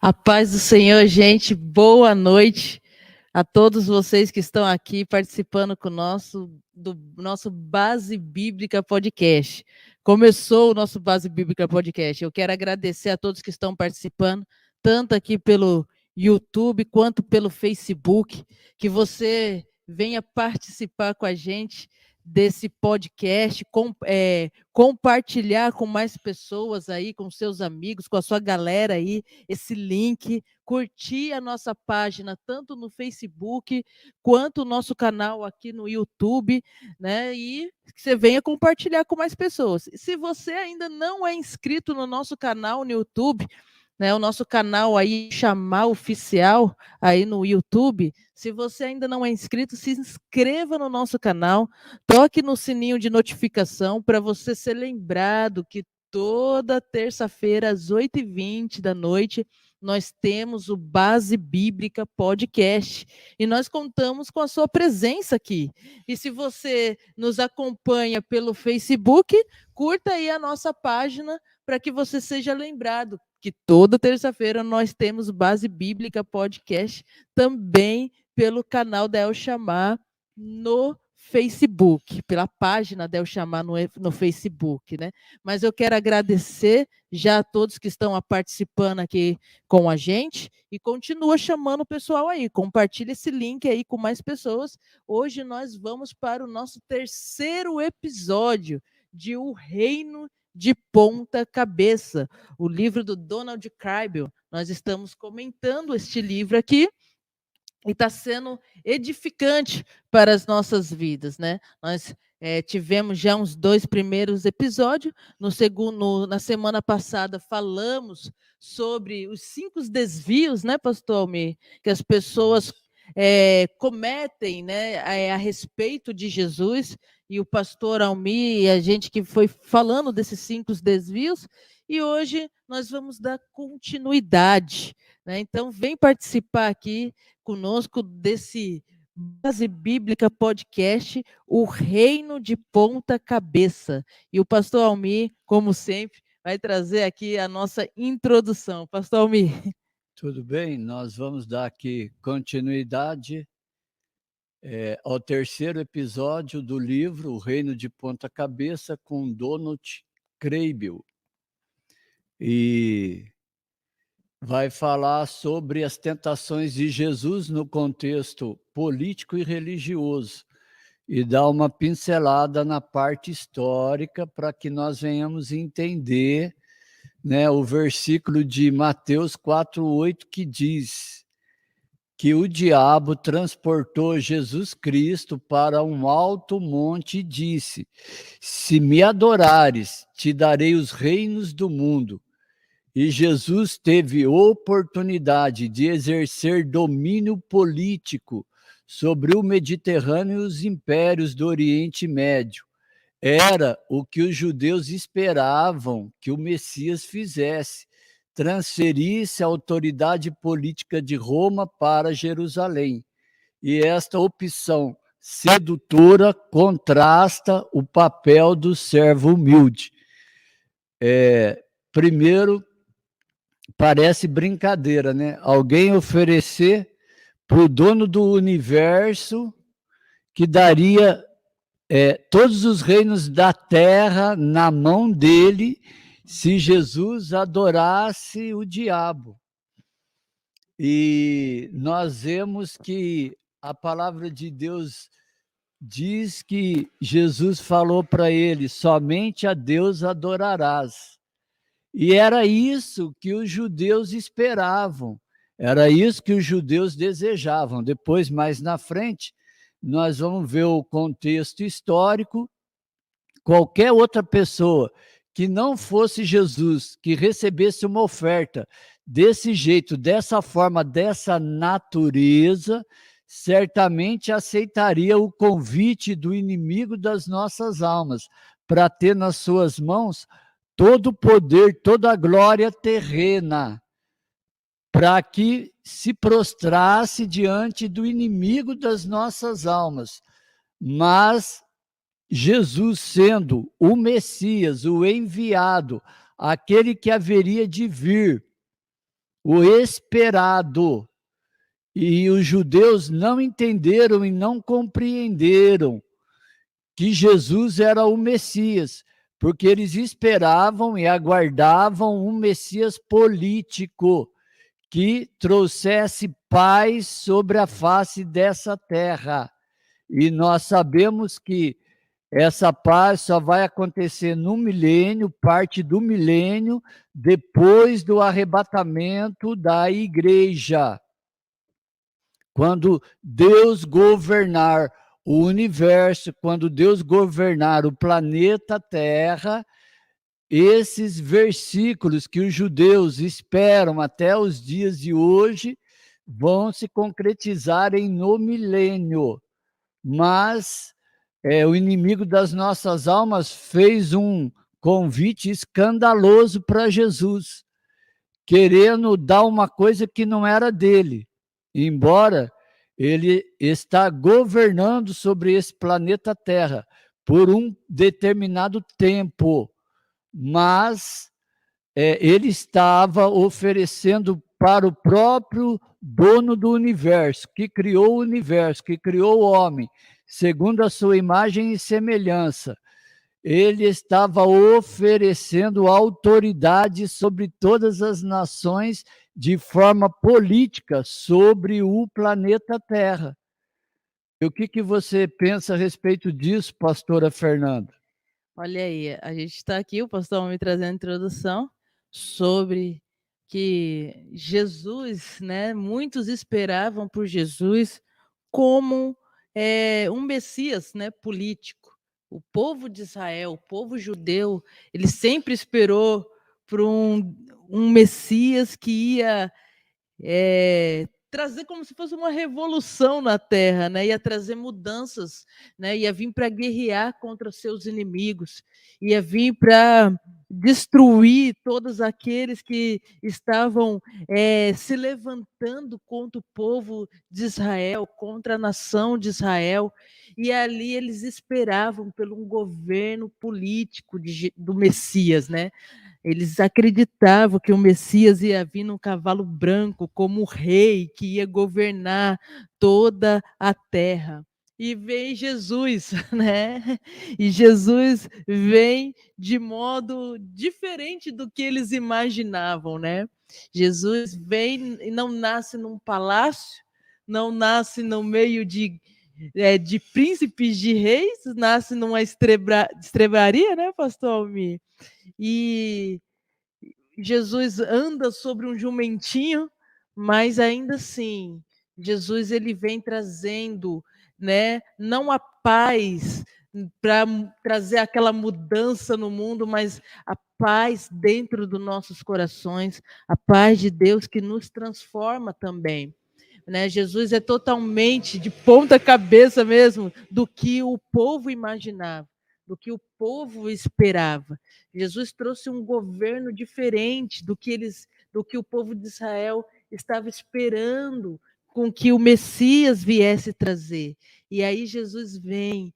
A paz do Senhor, gente. Boa noite a todos vocês que estão aqui participando do nosso Base Bíblica Podcast. Começou o nosso Base Bíblica Podcast. Eu quero agradecer a todos que estão participando, tanto aqui pelo YouTube quanto pelo Facebook, que você venha participar com a gente desse podcast, compartilhar com mais pessoas aí, com seus amigos, com a sua galera aí, esse link, curtir a nossa página tanto no Facebook quanto o nosso canal aqui no YouTube, né? E que você venha compartilhar com mais pessoas. Se você ainda não é inscrito no nosso canal no YouTube, né, o nosso canal aí, Chamar Oficial, aí no YouTube. Se você ainda não é inscrito, se inscreva no nosso canal, toque no sininho de notificação para você ser lembrado que toda terça-feira, às 8h20 da noite, nós temos o Base Bíblica Podcast. E nós contamos com a sua presença aqui. E se você nos acompanha pelo Facebook, curta aí a nossa página para que você seja lembrado que toda terça-feira nós temos Base Bíblica Podcast também pelo canal da El Chamar no Facebook, pela página da El Chamar no Facebook, né? Mas eu quero agradecer já a todos que estão participando aqui com a gente e continua chamando o pessoal aí, compartilha esse link aí com mais pessoas. Hoje nós vamos para o nosso terceiro episódio de O Reino de Ponta Cabeça, o livro do Donald Krybel. Nós estamos comentando este livro aqui e está sendo edificante para as nossas vidas, né? Nós tivemos já uns 2 primeiros episódios. Na semana passada falamos sobre os 5 desvios, né, Pastor Almir, que as pessoas cometem, né, a respeito de Jesus. E o Pastor Almir e a gente que foi falando desses 5 desvios. E hoje nós vamos dar continuidade, né? Então, vem participar aqui conosco desse Base Bíblica Podcast, O Reino de Ponta Cabeça. E o pastor Almir, como sempre, vai trazer aqui a nossa introdução. Pastor Almir. Tudo bem, nós vamos dar aqui continuidade ao terceiro episódio do livro O Reino de Ponta Cabeça, com Donald Krybel. E vai falar sobre as tentações de Jesus no contexto político e religioso e dar uma pincelada na parte histórica para que nós venhamos entender, né, o versículo de Mateus 4:8 que diz que o diabo transportou Jesus Cristo para um alto monte e disse: se me adorares, te darei os reinos do mundo. E Jesus teve oportunidade de exercer domínio político sobre o Mediterrâneo e os impérios do Oriente Médio. Era o que os judeus esperavam que o Messias fizesse, transferisse a autoridade política de Roma para Jerusalém. E esta opção sedutora contrasta o papel do servo humilde. Primeiro, parece brincadeira, né? Alguém oferecer para o dono do universo que daria todos os reinos da terra na mão dele se Jesus adorasse o diabo. E nós vemos que a palavra de Deus diz que Jesus falou para ele: somente a Deus adorarás. E era isso que os judeus esperavam, era isso que os judeus desejavam. Depois, mais na frente, nós vamos ver o contexto histórico. Qualquer outra pessoa que não fosse Jesus, que recebesse uma oferta desse jeito, dessa forma, dessa natureza, certamente aceitaria o convite do inimigo das nossas almas para ter nas suas mãos todo o poder, toda a glória terrena, para que se prostrasse diante do inimigo das nossas almas. Mas Jesus, sendo o Messias, o enviado, aquele que haveria de vir o esperado. E os judeus não entenderam e não compreenderam que Jesus era o Messias, porque eles esperavam e aguardavam um Messias político que trouxesse paz sobre a face dessa terra. E nós sabemos que essa paz só vai acontecer no milênio, parte do milênio, depois do arrebatamento da igreja. Quando Deus governar o universo, quando Deus governar o planeta Terra, esses versículos que os judeus esperam até os dias de hoje vão se concretizarem no milênio. Mas o inimigo das nossas almas fez um convite escandaloso para Jesus, querendo dar uma coisa que não era dele, embora ele está governando sobre esse planeta Terra por um determinado tempo, mas ele estava oferecendo para o próprio dono do universo, que criou o universo, que criou o homem, segundo a sua imagem e semelhança. Ele estava oferecendo autoridade sobre todas as nações de forma política sobre o planeta Terra. E o que você pensa a respeito disso, pastora Fernanda? Olha aí, a gente está aqui, o pastor me trazendo a introdução sobre que Jesus, né, muitos esperavam por Jesus como um Messias, né, político. O povo de Israel, o povo judeu, ele sempre esperou por um Messias que ia trazer como se fosse uma revolução na terra, né? Ia trazer mudanças, né? Ia vir para guerrear contra os seus inimigos, ia vir para destruir todos aqueles que estavam se levantando contra o povo de Israel, contra a nação de Israel, e ali eles esperavam por um governo político do Messias, né? Eles acreditavam que o Messias ia vir num cavalo branco como rei que ia governar toda a terra. E vem Jesus, né? E Jesus vem de modo diferente do que eles imaginavam, né? Jesus vem e não nasce num palácio, não nasce no meio de príncipes de reis, nasce numa estrebaria, né, pastor Almir? E Jesus anda sobre um jumentinho, mas ainda assim, Jesus ele vem trazendo, né, não a paz para trazer aquela mudança no mundo, mas a paz dentro dos nossos corações, a paz de Deus que nos transforma também. Né? Jesus é totalmente de ponta cabeça mesmo do que o povo imaginava, do que o povo esperava. Jesus trouxe um governo diferente do que o povo de Israel estava esperando com que o Messias viesse trazer. E aí Jesus vem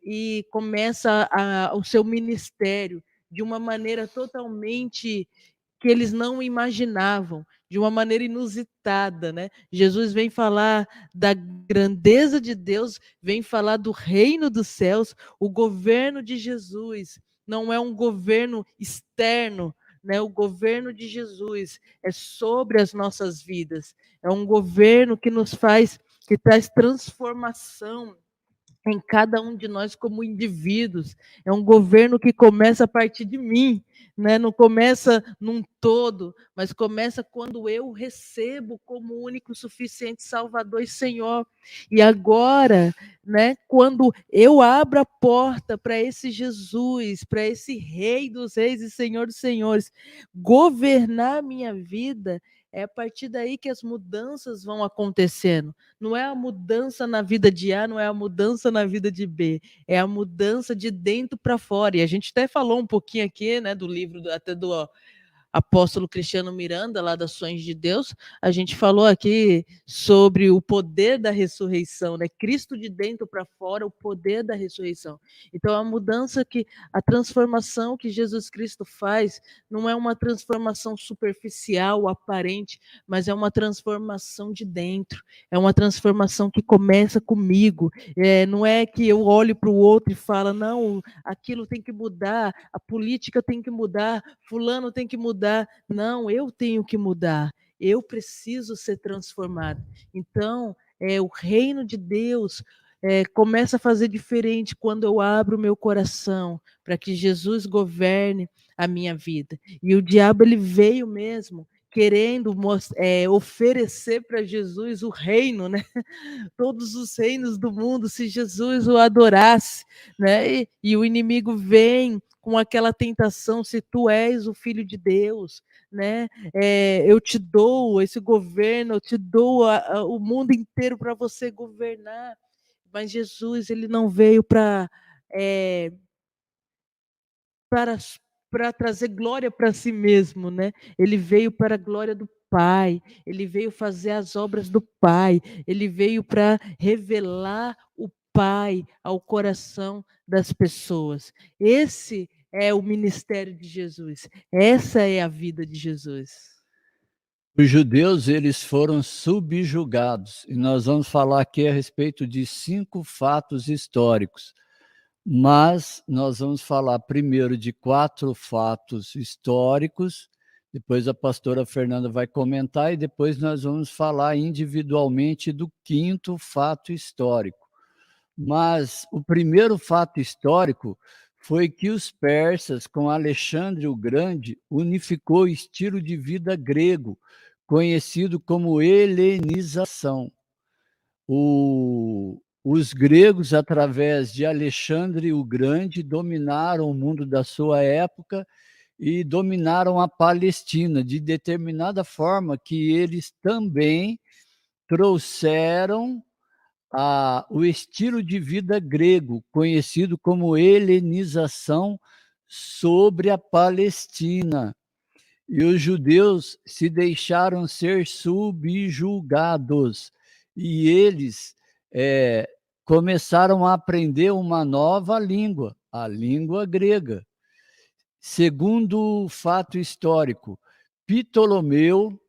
e começa o seu ministério de uma maneira totalmente que eles não imaginavam, de uma maneira inusitada, né? Jesus vem falar da grandeza de Deus, vem falar do reino dos céus, o governo de Jesus não é um governo externo, né? O governo de Jesus é sobre as nossas vidas, é um governo que nos faz, que traz transformação em cada um de nós como indivíduos. É um governo que começa a partir de mim, né? Não começa num todo, mas começa quando eu recebo como único, suficiente Salvador e Senhor. E agora, né? Quando eu abro a porta para esse Jesus, para esse Rei dos Reis e Senhor dos Senhores, governar a minha vida, é a partir daí que as mudanças vão acontecendo. Não é a mudança na vida de A, não é a mudança na vida de B, é a mudança de dentro para fora. E a gente até falou um pouquinho aqui, né, do livro, até do apóstolo Cristiano Miranda, lá das Sonhos de Deus, a gente falou aqui sobre o poder da ressurreição, né? Cristo de dentro para fora, o poder da ressurreição. Então, a mudança a transformação que Jesus Cristo faz não é uma transformação superficial, aparente, mas é uma transformação de dentro, é uma transformação que começa comigo. Não é que eu olho para o outro e falo, não, aquilo tem que mudar, a política tem que mudar, fulano tem que mudar. Não, eu tenho que mudar. Eu preciso ser transformado. Então, o reino de Deus começa a fazer diferente quando eu abro o meu coração para que Jesus governe a minha vida. E o diabo, ele veio mesmo querendo oferecer para Jesus o reino, né? Todos os reinos do mundo, se Jesus o adorasse, né? E o inimigo vem com aquela tentação, se tu és o filho de Deus, né? Eu te dou esse governo, eu te dou o mundo inteiro para você governar. Mas Jesus, ele não veio para para trazer glória para si mesmo, né? Ele veio para a glória do Pai, ele veio fazer as obras do Pai, ele veio para revelar o Pai ao coração das pessoas. Esse é o ministério de Jesus, essa é a vida de Jesus. Os judeus, eles foram subjugados, e nós vamos falar aqui a respeito de 5 fatos históricos. Mas nós vamos falar primeiro de 4 fatos históricos, depois a pastora Fernanda vai comentar e depois nós vamos falar individualmente do 5º fato histórico. Mas o primeiro fato histórico foi que os persas, com Alexandre o Grande, unificou o estilo de vida grego, conhecido como helenização. Os gregos, através de Alexandre o Grande, dominaram o mundo da sua época e dominaram a Palestina, de determinada forma que eles também trouxeram o estilo de vida grego, conhecido como helenização, sobre a Palestina. E os judeus se deixaram ser subjugados, e eles começaram a aprender uma nova língua, a língua grega. Segundo fato histórico, Ptolomeu,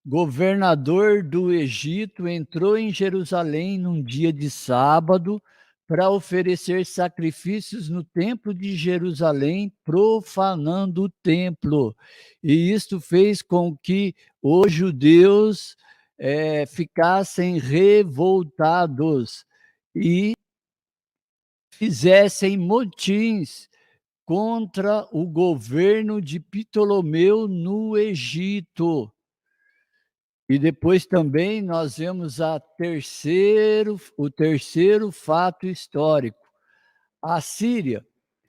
governador do Egito, entrou em Jerusalém num dia de sábado para oferecer sacrifícios no templo de Jerusalém, profanando o templo. E isto fez com que os judeus ficassem revoltados e fizessem motins contra o governo de Ptolomeu no Egito. E depois também nós vemos o terceiro fato histórico. A Síria,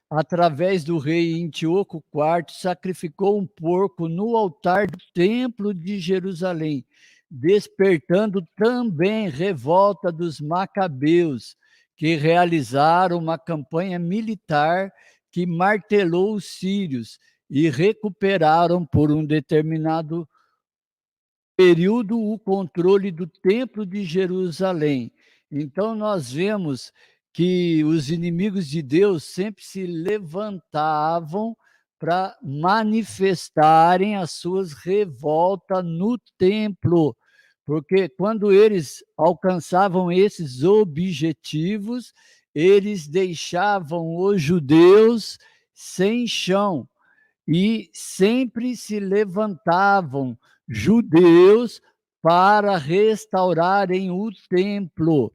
através do rei Antíoco IV, sacrificou um porco no altar do templo de Jerusalém, despertando também revolta dos macabeus, que realizaram uma campanha militar que martelou os sírios e recuperaram por um determinado período o controle do Templo de Jerusalém. Então, nós vemos que os inimigos de Deus sempre se levantavam para manifestarem as suas revoltas no templo, porque quando eles alcançavam esses objetivos, eles deixavam os judeus sem chão e sempre se levantavam judeus para restaurarem o templo.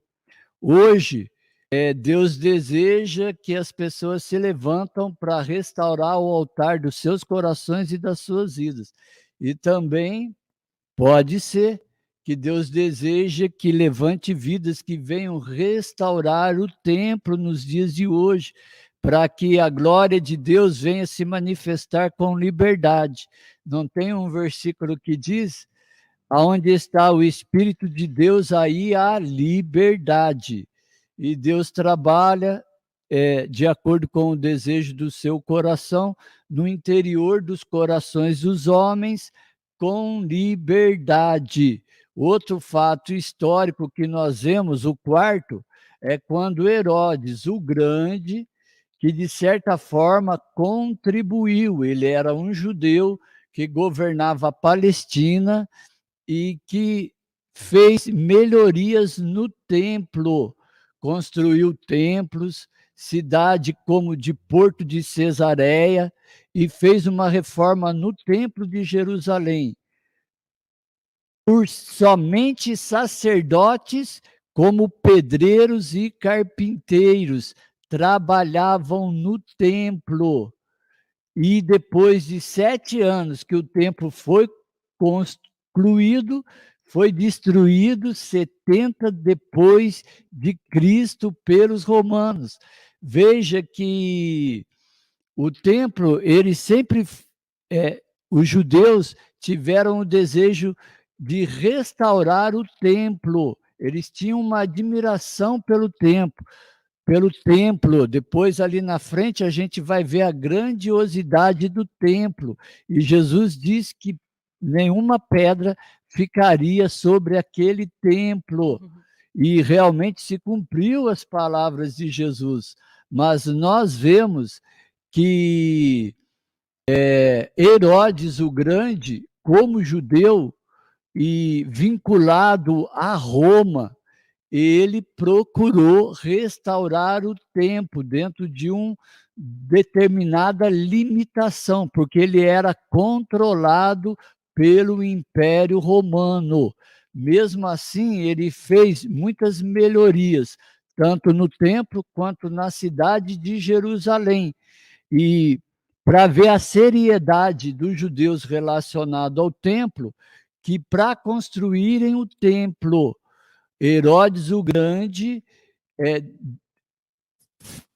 Hoje, Deus deseja que as pessoas se levantam para restaurar o altar dos seus corações e das suas vidas. E também pode ser que Deus deseja que levante vidas que venham restaurar o templo nos dias de hoje, para que a glória de Deus venha se manifestar com liberdade. Não tem um versículo que diz: aonde está o Espírito de Deus, aí há liberdade. E Deus trabalha de acordo com o desejo do seu coração, no interior dos corações dos homens, com liberdade. Outro fato histórico que nós vemos, o quarto, é quando Herodes o Grande, que de certa forma contribuiu, ele era um judeu que governava a Palestina e que fez melhorias no templo, construiu templos, cidade como de Porto de Cesareia, e fez uma reforma no templo de Jerusalém. Por somente sacerdotes, como pedreiros e carpinteiros, trabalhavam no templo. E depois de 7 anos que o templo foi concluído, foi destruído 70 depois de Cristo pelos romanos. Veja que o templo, ele sempre, os judeus tiveram o desejo de restaurar o templo. Eles tinham uma admiração pelo templo. Depois ali na frente a gente vai ver a grandiosidade do templo. E Jesus diz que nenhuma pedra ficaria sobre aquele templo. E realmente se cumpriu as palavras de Jesus. Mas nós vemos que Herodes o Grande, como judeu e vinculado a Roma, ele procurou restaurar o templo dentro de uma determinada limitação, porque ele era controlado pelo Império Romano. Mesmo assim, ele fez muitas melhorias, tanto no templo quanto na cidade de Jerusalém. E para ver a seriedade dos judeus relacionado ao templo, que para construírem o templo, Herodes o Grande,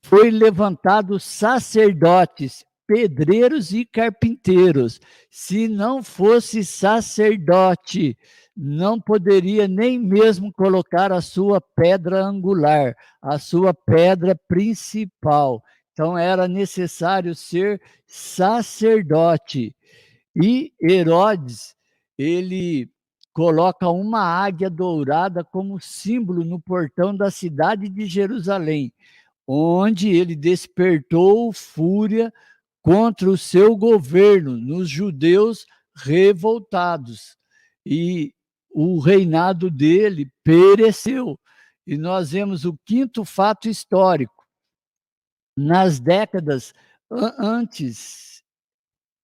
foi levantado sacerdotes, pedreiros e carpinteiros. Se não fosse sacerdote, não poderia nem mesmo colocar a sua pedra angular, a sua pedra principal. Então era necessário ser sacerdote. E Herodes, ele coloca uma águia dourada como símbolo no portão da cidade de Jerusalém, onde ele despertou fúria contra o seu governo, nos judeus revoltados. E o reinado dele pereceu. E nós vemos o quinto fato histórico. Nas décadas antes,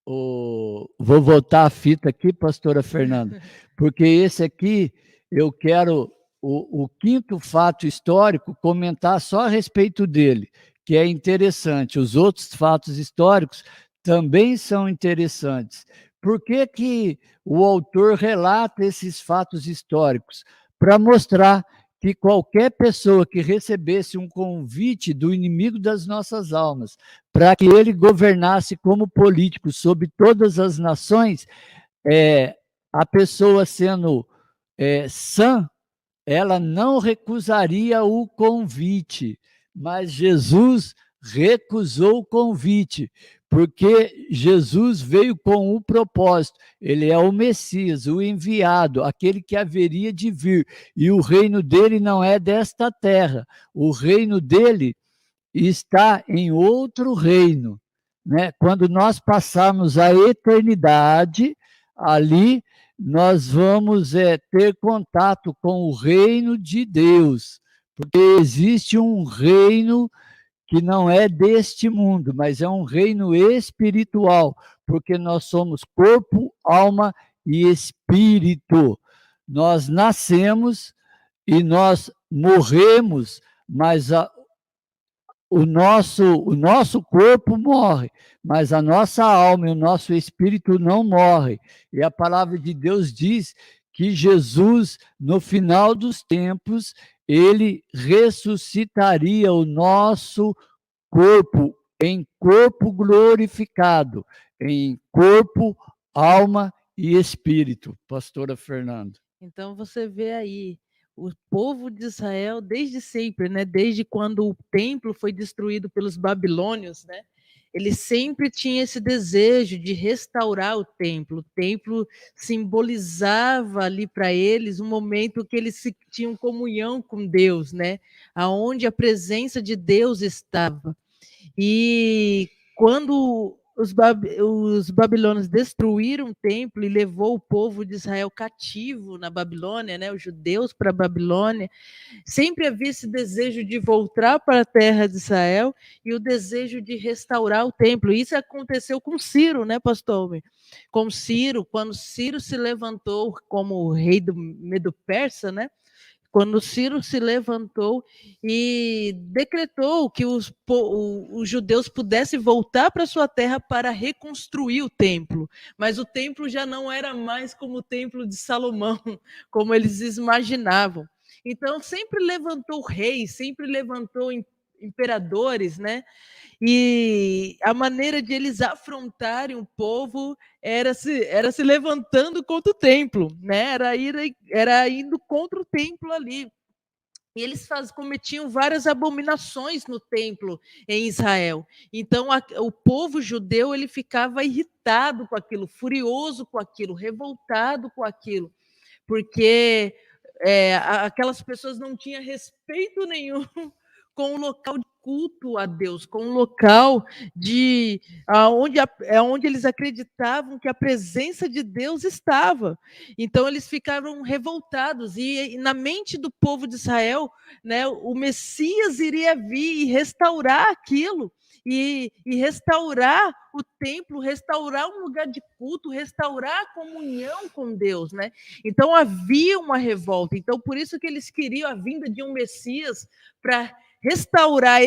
vou voltar a fita aqui, pastora Fernanda, porque esse aqui eu quero, o quinto fato histórico, comentar só a respeito dele, que é interessante. Os outros fatos históricos também são interessantes. Por que que o autor relata esses fatos históricos? Para mostrar que qualquer pessoa que recebesse um convite do inimigo das nossas almas para que ele governasse como político sobre todas as nações, a pessoa sendo sã, ela não recusaria o convite, mas Jesus recusou o convite, porque Jesus veio com o propósito, ele é o Messias, o enviado, aquele que haveria de vir, e o reino dele não é desta terra, o reino dele está em outro reino, né? Quando nós passarmos a eternidade, ali nós vamos ter contato com o reino de Deus, porque existe um reino que não é deste mundo, mas é um reino espiritual, porque nós somos corpo, alma e espírito. Nós nascemos e nós morremos, mas o nosso corpo morre, mas a nossa alma e o nosso espírito não morre. E a palavra de Deus diz que Jesus, no final dos tempos, ele ressuscitaria o nosso corpo em corpo glorificado, em corpo, alma e espírito. Pastora Fernanda. Então você vê aí O povo de Israel, desde sempre, né? Desde quando o templo foi destruído pelos babilônios, né? Ele sempre tinha esse desejo de restaurar o templo. O templo simbolizava ali para eles um momento que eles tinham comunhão com Deus, né? Aonde a presença de Deus estava. E quando os babilônios destruíram o templo e levou o povo de Israel cativo na Babilônia, né, os judeus para a Babilônia, sempre havia esse desejo de voltar para a terra de Israel e o desejo de restaurar o templo. Isso aconteceu com Ciro, né, pastor Almir? Com Ciro, quando Ciro se levantou como rei do Medo-Persa, né? Quando Ciro se levantou e decretou que os judeus pudessem voltar para sua terra para reconstruir o templo. Mas o templo já não era mais como o templo de Salomão, como eles imaginavam. Então, sempre levantou reis, sempre levantou imperadores, né? E a maneira de eles afrontarem o povo era se levantando contra o templo, né? Era indo contra o templo ali. E eles cometiam várias abominações no templo em Israel. Então, o povo judeu ele ficava irritado com aquilo, furioso com aquilo, revoltado com aquilo, porque aquelas pessoas não tinham respeito nenhum com o local de culto a Deus, com o local onde eles acreditavam que a presença de Deus estava. Então eles ficaram revoltados e na mente do povo de Israel, né, o Messias iria vir e restaurar aquilo. E restaurar o templo, restaurar um lugar de culto, restaurar a comunhão com Deus, né? Então havia uma revolta. Então por isso que eles queriam a vinda de um Messias para restaurar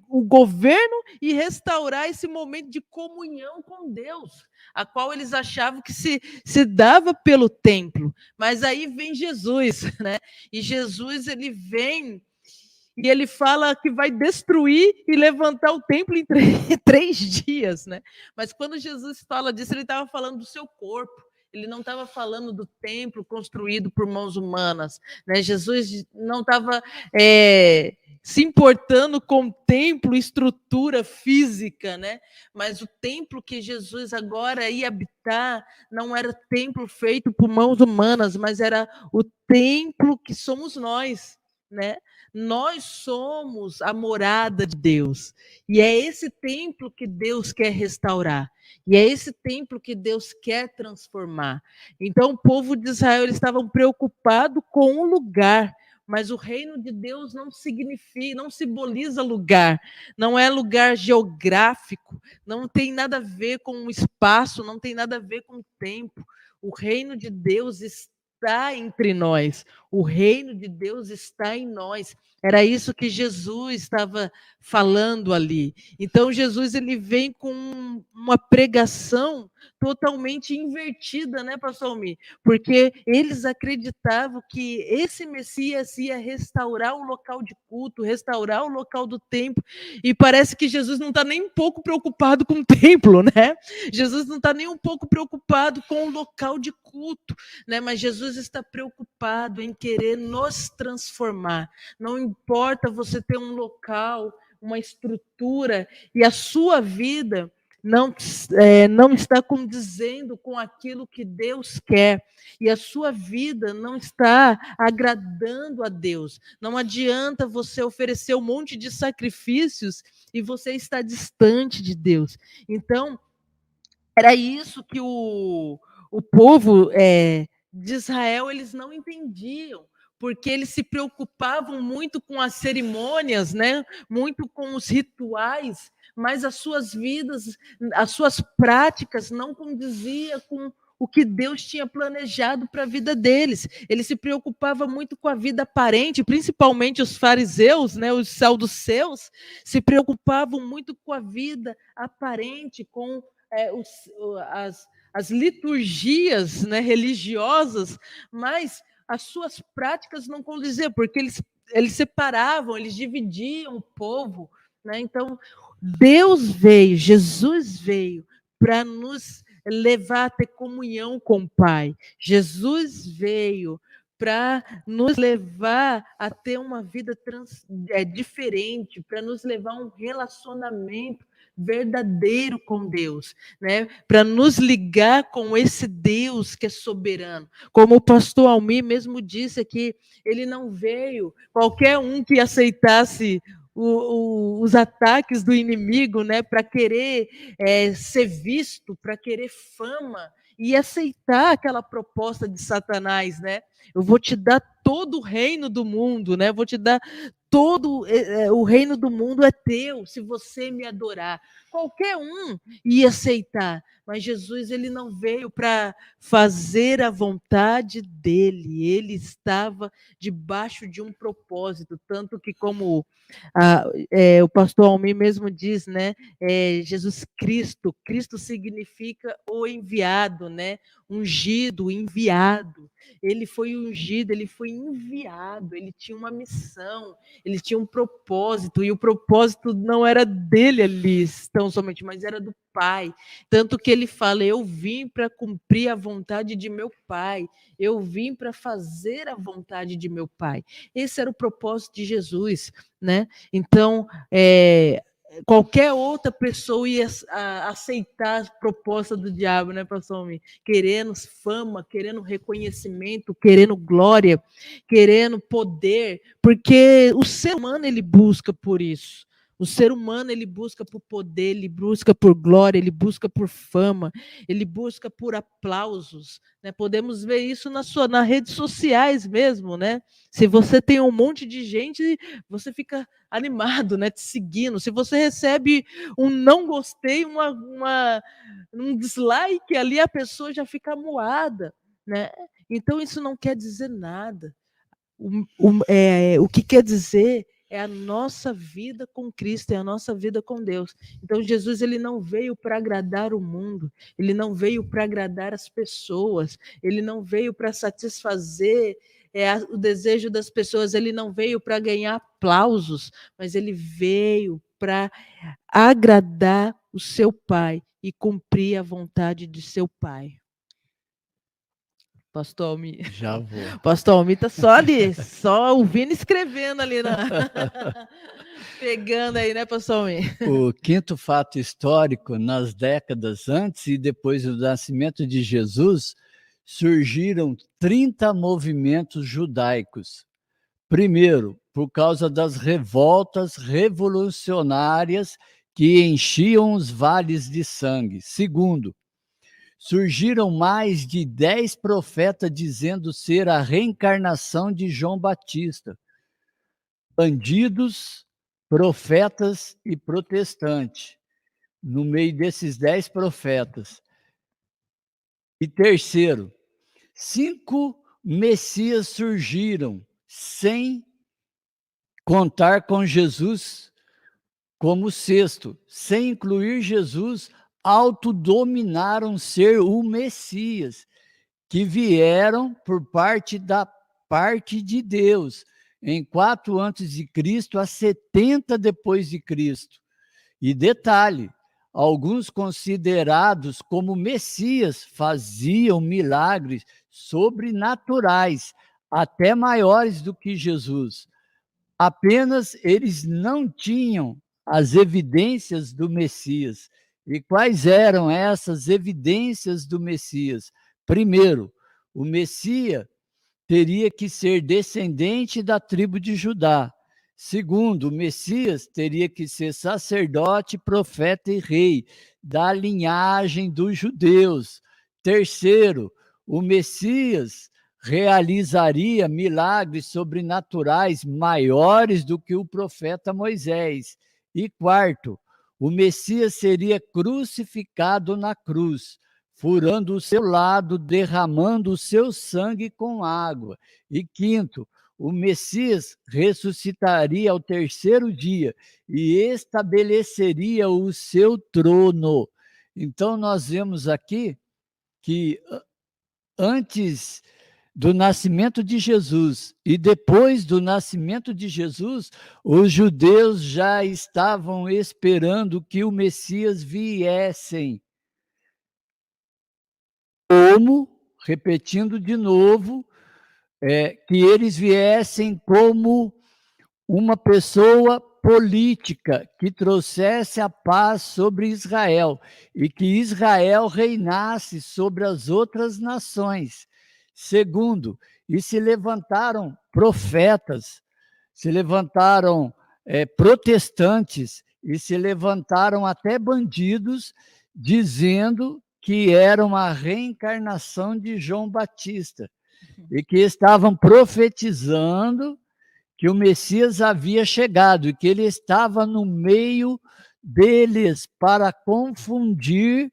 o governo e restaurar esse momento de comunhão com Deus, a qual eles achavam que se dava pelo templo. Mas aí vem Jesus, né? E Jesus ele vem e ele fala que vai destruir e levantar o templo em 3 dias, né? Mas quando Jesus fala disso, ele estava falando do seu corpo. Ele não estava falando do templo construído por mãos humanas, né? Jesus não estava se importando com templo, estrutura física, né? Mas o templo que Jesus agora ia habitar não era templo feito por mãos humanas, mas era o templo que somos nós, né? Nós somos a morada de Deus. E é esse templo que Deus quer restaurar. E é esse templo que Deus quer transformar. Então, o povo de Israel eles estavam preocupados com o lugar, mas o reino de Deus não significa, não simboliza lugar, não é lugar geográfico, não tem nada a ver com o espaço, não tem nada a ver com o tempo. O reino de Deus está entre nós. O reino de Deus está em nós. Era isso que Jesus estava falando ali. Então Jesus ele vem com uma pregação totalmente invertida, né, pastor Almir? Porque eles acreditavam que esse Messias ia restaurar o local de culto, restaurar o local do templo, e parece que Jesus não está nem um pouco preocupado com o templo, né? Jesus não está nem um pouco preocupado com o local de culto, né? Mas Jesus está preocupado em querer nos transformar. Não importa você ter um local, uma estrutura, e a sua vida não está condizendo com aquilo que Deus quer, e a sua vida não está agradando a Deus. Não adianta você oferecer um monte de sacrifícios e você está distante de Deus. Então, era isso que o povo de Israel eles não entendiam, porque eles se preocupavam muito com as cerimônias, né? Muito com os rituais, mas as suas vidas, as suas práticas não condiziam com o que Deus tinha planejado para a vida deles. Ele se preocupava muito com a vida aparente, principalmente os fariseus, né, os saduceus, se preocupavam muito com a vida aparente, com as liturgias, né, religiosas, mas as suas práticas não condiziam, porque eles separavam, eles dividiam o povo, né? Então, Jesus veio para nos levar a ter comunhão com o Pai. Jesus veio para nos levar a ter uma vida diferente, para nos levar a um relacionamento verdadeiro com Deus, né? Para nos ligar com esse Deus que é soberano. Como o pastor Almir mesmo disse aqui, ele não veio qualquer um que aceitasse os ataques do inimigo, né, para querer ser visto, para querer fama e aceitar aquela proposta de Satanás, né? Eu vou te dar todo o reino do mundo, né? Vou te dar todo o reino do mundo é teu se você me adorar. Qualquer um ia aceitar, mas Jesus ele não veio para fazer a vontade dele. Ele estava debaixo de um propósito, tanto que como o pastor Almir mesmo diz, né? Jesus Cristo, Cristo significa o enviado, né? Ungido, enviado. Ele foi ungido, ele foi enviado, ele tinha uma missão, ele tinha um propósito, e o propósito não era dele ali, tão somente, mas era do Pai. Tanto que ele fala: eu vim para cumprir a vontade de meu Pai, eu vim para fazer a vontade de meu Pai. Esse era o propósito de Jesus, né? Então, qualquer outra pessoa ia aceitar a proposta do diabo, né, pastor Almir? Querendo fama, querendo reconhecimento, querendo glória, querendo poder, porque o ser humano ele busca por isso. O ser humano ele busca por poder, ele busca por glória, ele busca por fama, ele busca por aplausos, né? Podemos ver isso nas redes sociais mesmo, né? Se você tem um monte de gente, você fica animado, né, te seguindo. Se você recebe um não gostei, um dislike, ali a pessoa já fica amuada, né? Então isso não quer dizer nada. O que quer dizer é a nossa vida com Cristo, é a nossa vida com Deus. Então Jesus ele não veio para agradar o mundo, ele não veio para agradar as pessoas, ele não veio para satisfazer o desejo das pessoas, ele não veio para ganhar aplausos, mas ele veio para agradar o seu Pai e cumprir a vontade de seu Pai. Pastor Almir. Já vou. Pastor Almir está só ali, só ouvindo e escrevendo ali, pegando aí, né, pastor Almir? O quinto fato histórico, nas décadas antes e depois do nascimento de Jesus, surgiram 30 movimentos judaicos. Primeiro, por causa das revoltas revolucionárias que enchiam os vales de sangue. Segundo, surgiram mais de 10 profetas dizendo ser a reencarnação de João Batista. Bandidos, profetas e protestantes, no meio desses 10 profetas. E terceiro, 5 messias surgiram, sem contar com Jesus como sexto, sem incluir Jesus, autodominaram ser o Messias, que vieram por parte de Deus, em 4 a.C. a 70 depois de Cristo. E detalhe, alguns considerados como Messias faziam milagres sobrenaturais, até maiores do que Jesus. Apenas eles não tinham as evidências do Messias. E quais eram essas evidências do Messias? Primeiro, o Messias teria que ser descendente da tribo de Judá. Segundo, o Messias teria que ser sacerdote, profeta e rei, da linhagem dos judeus. Terceiro, o Messias realizaria milagres sobrenaturais maiores do que o profeta Moisés. E quarto, o Messias seria crucificado na cruz, furando o seu lado, derramando o seu sangue com água. E quinto, o Messias ressuscitaria ao terceiro dia e estabeleceria o seu trono. Então, nós vemos aqui que antes do nascimento de Jesus e depois do nascimento de Jesus, os judeus já estavam esperando que o Messias viesse. Como, repetindo de novo, que eles viessem como uma pessoa política que trouxesse a paz sobre Israel e que Israel reinasse sobre as outras nações. Segundo, e se levantaram profetas, se levantaram protestantes e se levantaram até bandidos dizendo que era uma reencarnação de João Batista e que estavam profetizando que o Messias havia chegado e que ele estava no meio deles para confundir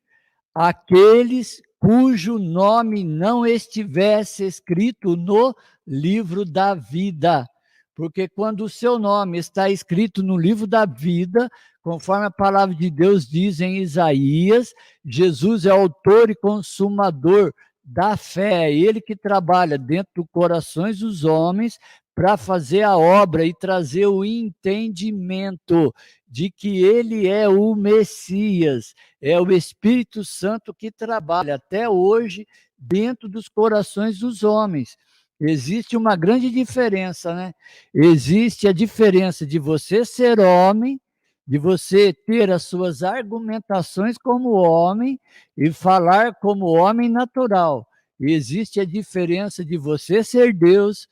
aqueles cujo nome não estivesse escrito no livro da vida. Porque quando o seu nome está escrito no livro da vida, conforme a palavra de Deus diz em Isaías, Jesus é autor e consumador da fé, é ele que trabalha dentro dos corações dos homens para fazer a obra e trazer o entendimento de que ele é o Messias, é o Espírito Santo que trabalha até hoje dentro dos corações dos homens. Existe uma grande diferença, né? Existe a diferença de você ser homem, de você ter as suas argumentações como homem e falar como homem natural. Existe a diferença de você ser Deus,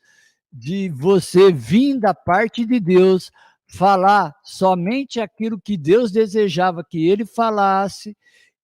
de você vir da parte de Deus, falar somente aquilo que Deus desejava que ele falasse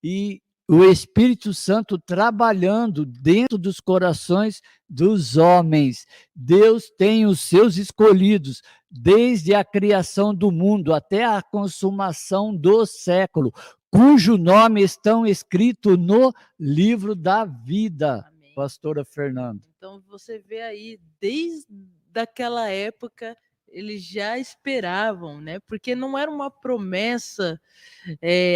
e o Espírito Santo trabalhando dentro dos corações dos homens. Deus tem os seus escolhidos, desde a criação do mundo até a consumação do século, cujo nome estão escritos no livro da vida. Amém. Pastora Fernanda. Então, você vê aí, desde aquela época, eles já esperavam, né? Porque não era uma promessa,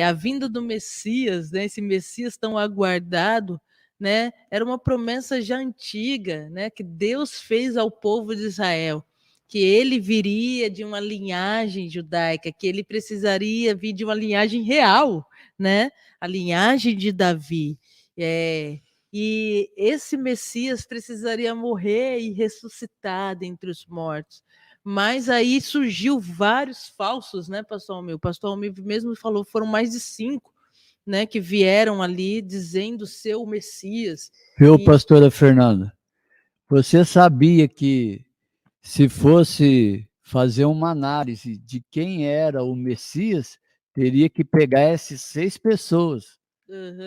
a vinda do Messias, né? Esse Messias tão aguardado, né? Era uma promessa já antiga, né? Que Deus fez ao povo de Israel, que ele viria de uma linhagem judaica, que ele precisaria vir de uma linhagem real, né? A linhagem de Davi. E esse Messias precisaria morrer e ressuscitar dentre os mortos. Mas aí surgiu vários falsos, né, pastor Almir? O pastor Almir mesmo falou, foram mais de 5, né, que vieram ali dizendo ser o Messias. Viu, pastora Fernanda? Você sabia que se fosse fazer uma análise de quem era o Messias, teria que pegar essas 6 pessoas,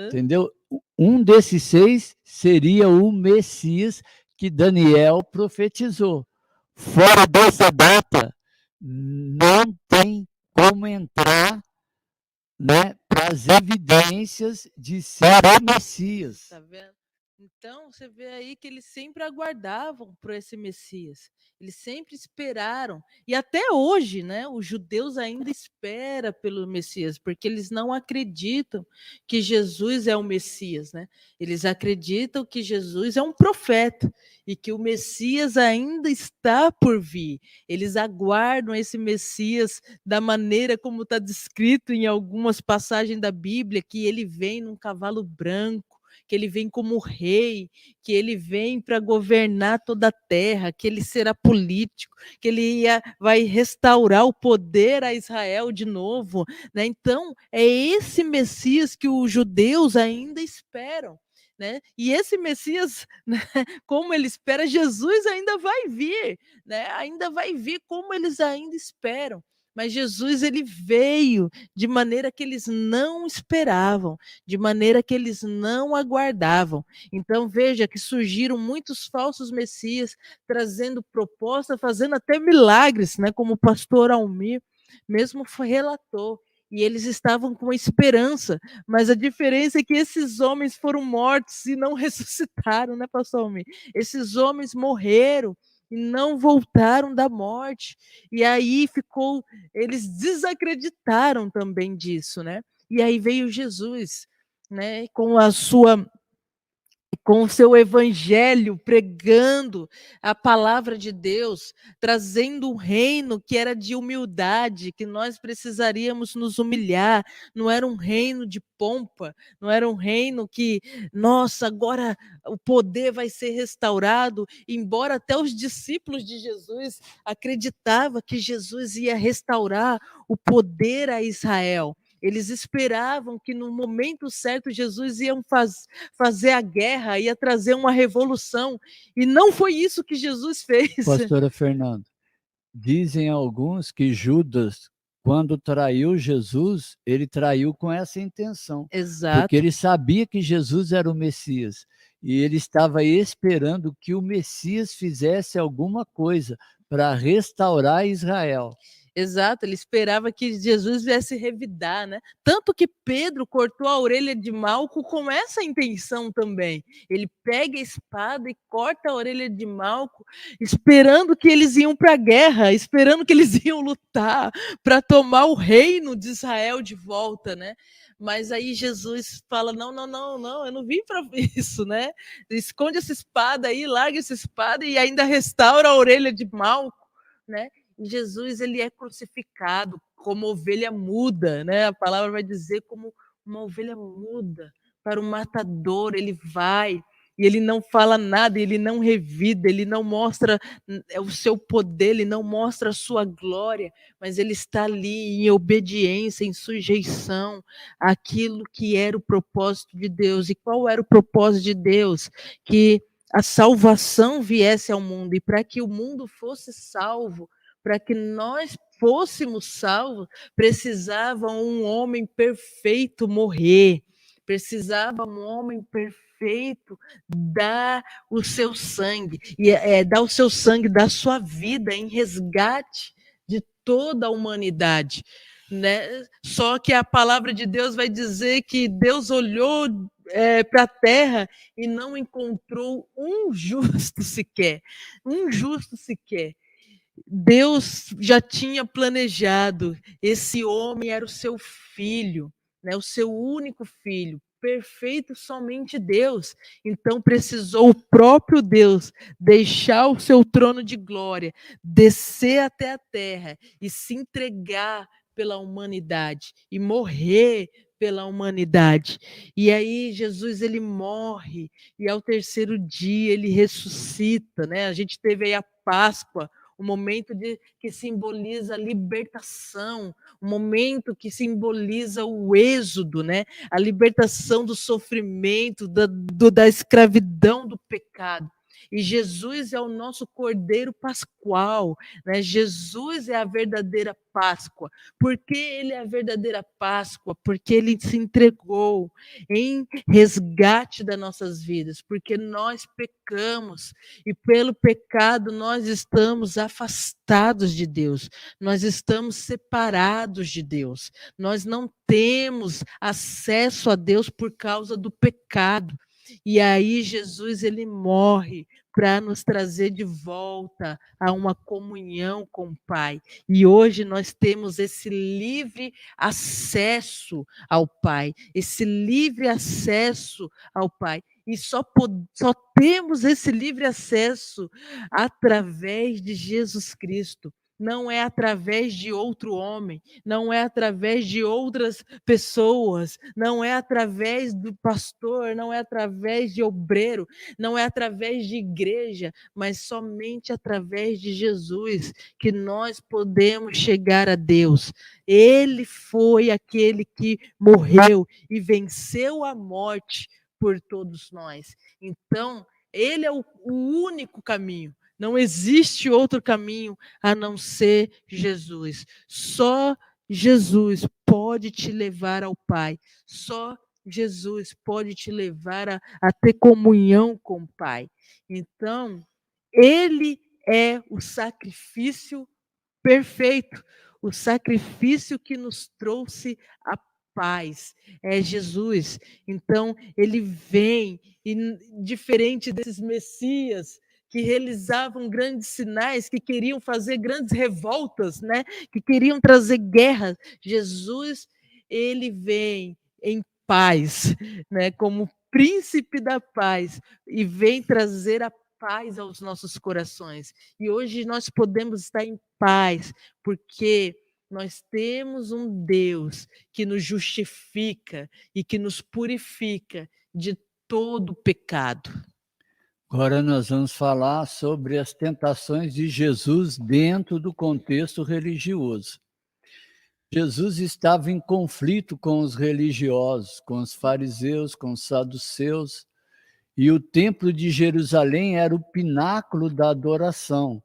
entendeu? Um desses 6 seria o Messias que Daniel profetizou. Fora dessa data, não tem como entrar, né, para as evidências de ser o Messias. Tá vendo? Então, você vê aí que eles sempre aguardavam por esse Messias. Eles sempre esperaram. E até hoje, né, os judeus ainda esperam pelo Messias, porque eles não acreditam que Jesus é o Messias, né? Eles acreditam que Jesus é um profeta e que o Messias ainda está por vir. Eles aguardam esse Messias da maneira como está descrito em algumas passagens da Bíblia, que ele vem num cavalo branco, que ele vem como rei, que ele vem para governar toda a terra, que ele será político, que ele vai restaurar o poder a Israel de novo, né? Então, é esse Messias que os judeus ainda esperam. Né? E esse Messias, né, como ele espera, Jesus ainda vai vir, né? Ainda vai vir como eles ainda esperam. Mas Jesus, ele veio de maneira que eles não esperavam, de maneira que eles não aguardavam. Então, veja que surgiram muitos falsos messias, trazendo proposta, fazendo até milagres, né? Como o pastor Almir mesmo relatou. E eles estavam com esperança, mas a diferença é que esses homens foram mortos e não ressuscitaram, né, pastor Almir? Esses homens morreram e não voltaram da morte. E aí eles desacreditaram também disso, né? E aí veio Jesus, né, com a sua com o seu evangelho, pregando a palavra de Deus, trazendo um reino que era de humildade, que nós precisaríamos nos humilhar. Não era um reino de pompa, não era um reino que, nossa, agora o poder vai ser restaurado, embora até os discípulos de Jesus acreditavam que Jesus ia restaurar o poder a Israel. Eles esperavam que no momento certo Jesus ia fazer a guerra, ia trazer uma revolução. E não foi isso que Jesus fez. Pastora Fernanda, dizem alguns que Judas, quando traiu Jesus, ele traiu com essa intenção, porque Exato. ele sabia que Jesus era o Messias e ele estava esperando que o Messias fizesse alguma coisa para restaurar Israel. Exato, ele esperava que Jesus viesse revidar, né? Tanto que Pedro cortou a orelha de Malco com essa intenção também. Ele pega a espada e corta a orelha de Malco, esperando que eles iam para a guerra, esperando que eles iam lutar para tomar o reino de Israel de volta, né? Mas aí Jesus fala: não, não, não, não, eu não vim para isso, né? Esconde essa espada aí, larga essa espada e ainda restaura a orelha de Malco, né? Jesus, ele é crucificado como ovelha muda, né? A palavra vai dizer como uma ovelha muda para o matador. Ele vai e ele não fala nada, ele não revida, ele não mostra o seu poder, ele não mostra a sua glória, mas ele está ali em obediência, em sujeição àquilo que era o propósito de Deus. E qual era o propósito de Deus? Que a salvação viesse ao mundo, e para que o mundo fosse salvo, para que nós fôssemos salvos, precisava um homem perfeito morrer, precisava um homem perfeito dar o seu sangue, e dar o seu sangue, dar sua vida em resgate de toda a humanidade, né? Só que a palavra de Deus vai dizer que Deus olhou para a terra e não encontrou um justo sequer, um justo sequer. Deus já tinha planejado, esse homem era o seu filho, né, o seu único filho, perfeito somente Deus. Então precisou o próprio Deus deixar o seu trono de glória, descer até a terra e se entregar pela humanidade e morrer pela humanidade. E aí Jesus, ele morre e ao terceiro dia ele ressuscita, né? A gente teve aí a Páscoa, um momento que simboliza a libertação, um momento que simboliza o êxodo, né? A libertação do sofrimento, da escravidão do pecado. E Jesus é o nosso Cordeiro Pascual, né? Jesus é a verdadeira Páscoa. Por que ele é a verdadeira Páscoa? Porque ele se entregou em resgate das nossas vidas, porque nós pecamos e pelo pecado nós estamos afastados de Deus, nós estamos separados de Deus, nós não temos acesso a Deus por causa do pecado. E aí Jesus, ele morre para nos trazer de volta a uma comunhão com o Pai. E hoje nós temos esse livre acesso ao Pai, esse livre acesso ao Pai. E só temos esse livre acesso através de Jesus Cristo. Não é através de outro homem, não é através de outras pessoas, não é através do pastor, não é através de obreiro, não é através de igreja, mas somente através de Jesus que nós podemos chegar a Deus. Ele foi aquele que morreu e venceu a morte por todos nós. Então, ele é o único caminho. Não existe outro caminho a não ser Jesus. Só Jesus pode te levar ao Pai. Só Jesus pode te levar a ter comunhão com o Pai. Então, ele é o sacrifício perfeito, o sacrifício que nos trouxe a paz. É Jesus. Então, ele vem, e diferente desses messias que realizavam grandes sinais, que queriam fazer grandes revoltas, né? Que queriam trazer guerra, Jesus, ele vem em paz, né? Como príncipe da paz e vem trazer a paz aos nossos corações. E hoje nós podemos estar em paz, porque nós temos um Deus que nos justifica e que nos purifica de todo pecado. Agora nós vamos falar sobre as tentações de Jesus dentro do contexto religioso. Jesus estava em conflito com os religiosos, com os fariseus, com os saduceus, e o templo de Jerusalém era o pináculo da adoração.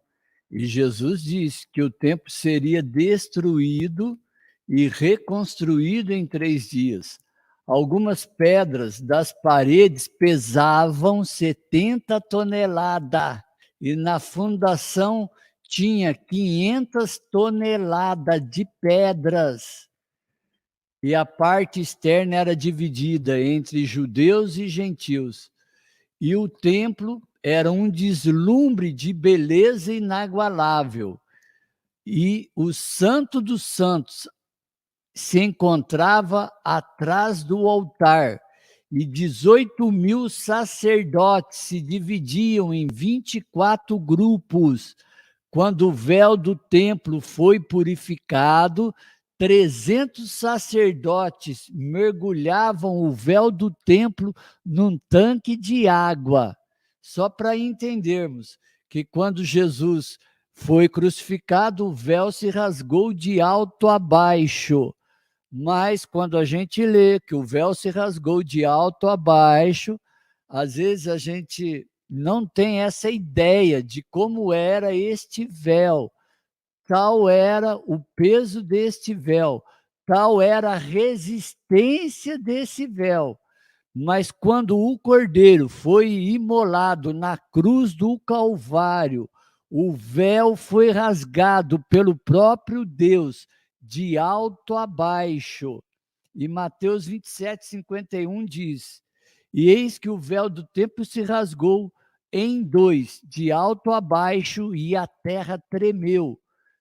E Jesus disse que o templo seria destruído e reconstruído em 3 dias. Algumas pedras das paredes pesavam 70 toneladas e na fundação tinha 500 toneladas de pedras. E a parte externa era dividida entre judeus e gentios. E o templo era um deslumbre de beleza inagualável. E o Santo dos Santos se encontrava atrás do altar. E 18.000 sacerdotes se dividiam em 24 grupos. Quando o véu do templo foi purificado, 300 sacerdotes mergulhavam o véu do templo num tanque de água. Só para entendermos que quando Jesus foi crucificado, o véu se rasgou de alto a baixo. Mas quando a gente lê que o véu se rasgou de alto a baixo, às vezes a gente não tem essa ideia de como era este véu. Tal era o peso deste véu, tal era a resistência desse véu. Mas quando o cordeiro foi imolado na cruz do Calvário, o véu foi rasgado pelo próprio Deus, de alto a baixo. E Mateus 27:51 diz: E eis que o véu do templo se rasgou em 2, de alto a baixo, e a terra tremeu.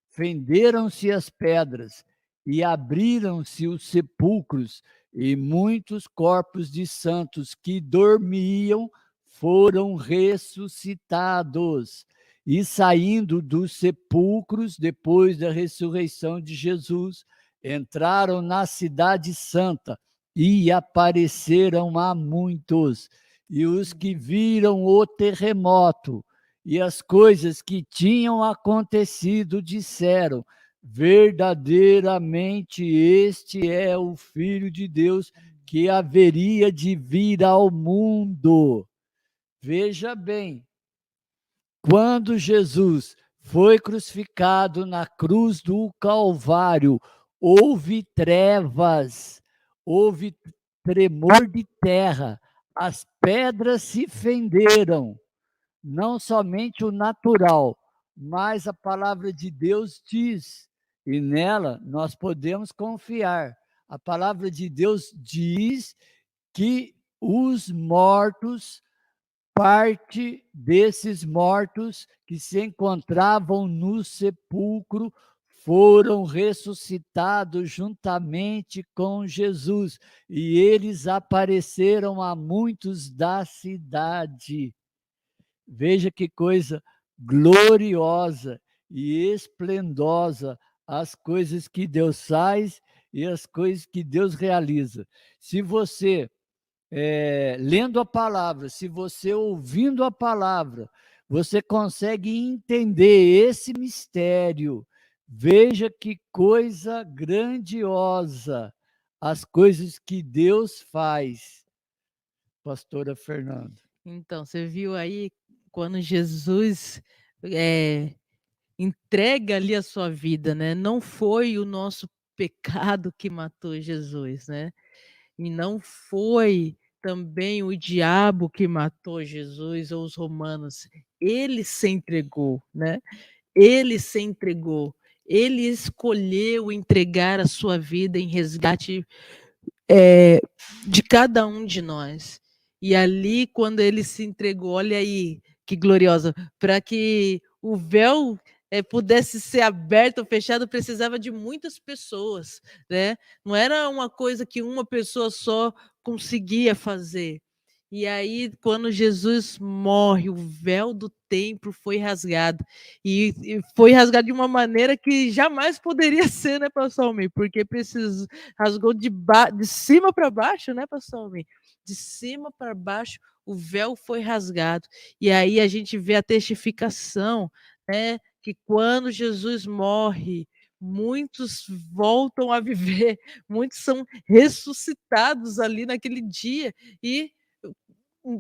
Fenderam-se as pedras, e abriram-se os sepulcros, e muitos corpos de santos que dormiam foram ressuscitados. E saindo dos sepulcros, depois da ressurreição de Jesus, entraram na cidade santa e apareceram a muitos. E os que viram o terremoto e as coisas que tinham acontecido disseram: verdadeiramente este é o Filho de Deus que haveria de vir ao mundo. Veja bem, quando Jesus foi crucificado na cruz do Calvário, houve trevas, houve tremor de terra, as pedras se fenderam. Não somente o natural, mas a palavra de Deus diz, e nela nós podemos confiar. A palavra de Deus diz que os mortos, parte desses mortos que se encontravam no sepulcro, foram ressuscitados juntamente com Jesus, e eles apareceram a muitos da cidade. Veja que coisa gloriosa e esplendosa as coisas que Deus faz e as coisas que Deus realiza. Se você, lendo a palavra, se você ouvindo a palavra, você consegue entender esse mistério. Veja que coisa grandiosa as coisas que Deus faz. Pastora Fernanda. Então, você viu aí quando Jesus entrega ali a sua vida, né? Não foi o nosso pecado que matou Jesus, né? E não foi também o diabo que matou Jesus ou os romanos. Ele se entregou, né? Ele se entregou. Ele escolheu entregar a sua vida em resgate de cada um de nós. E ali, quando ele se entregou, olha aí, que gloriosa, para que o véu pudesse ser aberto ou fechado, precisava de muitas pessoas, né? Não era uma coisa que uma pessoa só conseguia fazer. E aí, quando Jesus morre, o véu do templo foi rasgado. E foi rasgado de uma maneira que jamais poderia ser, né, pastor Almir? Porque rasgou de cima para baixo, né, pastor Almir? De cima para baixo, o véu foi rasgado. E aí a gente vê a testificação, né, que quando Jesus morre, muitos voltam a viver, muitos são ressuscitados ali naquele dia. E